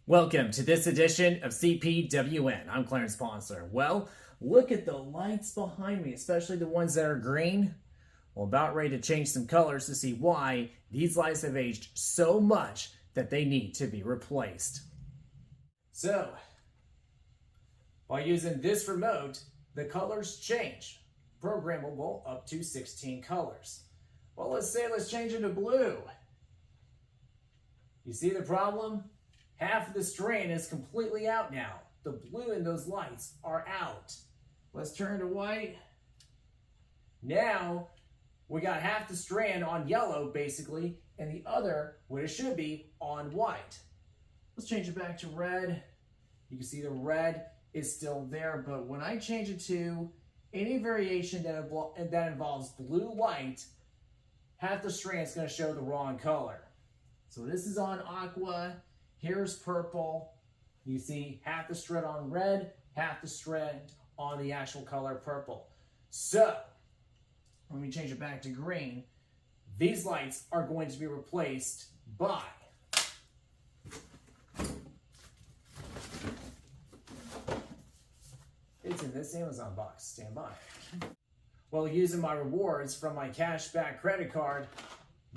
Welcome to this edition of CPWN. I'm Clarence Ponsler. Well, look at the lights behind me, especially the ones that are green. Well, about ready to change some colors to see why these lights have aged so much that they need to be replaced. So, by using this remote, the colors change. Programmable up to 16 colors. Well, let's change it to blue. You see the problem? Half of the strand is completely out now. The blue in those lights are out. Let's turn to white. Now, we got half the strand on yellow, basically, and the other, what it should be, on white. Let's change it back to red. You can see the red is still there, but when I change it to any variation that involves blue light, half the strand is going to show the wrong color. So this is on aqua. Here's purple. You see half the strand on red, half the strand on the actual color purple. So, when we change it back to green, these lights are going to be replaced by it's in this Amazon box. Stand by. Well, using my rewards from my cashback credit card,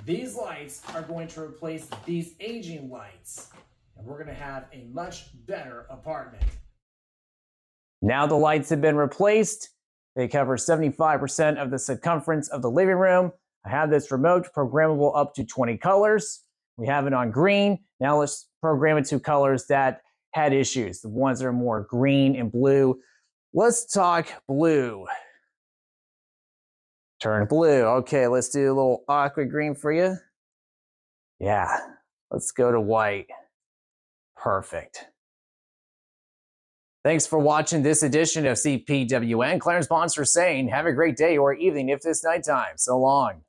these lights are going to replace these aging lights. And we're going to have a much better apartment. Now the lights have been replaced. They cover 75% of the circumference of the living room. I have this remote programmable up to 20 colors. We have it on green. Now let's program it to colors that had issues, the ones that are more green and blue. Let's talk blue. Turn blue. Okay, let's do a little aqua green for you. Yeah, let's go to white. Perfect. Thanks for watching this edition of CPWN. Clarence Ponsler saying, have a great day or evening if it's nighttime. So long.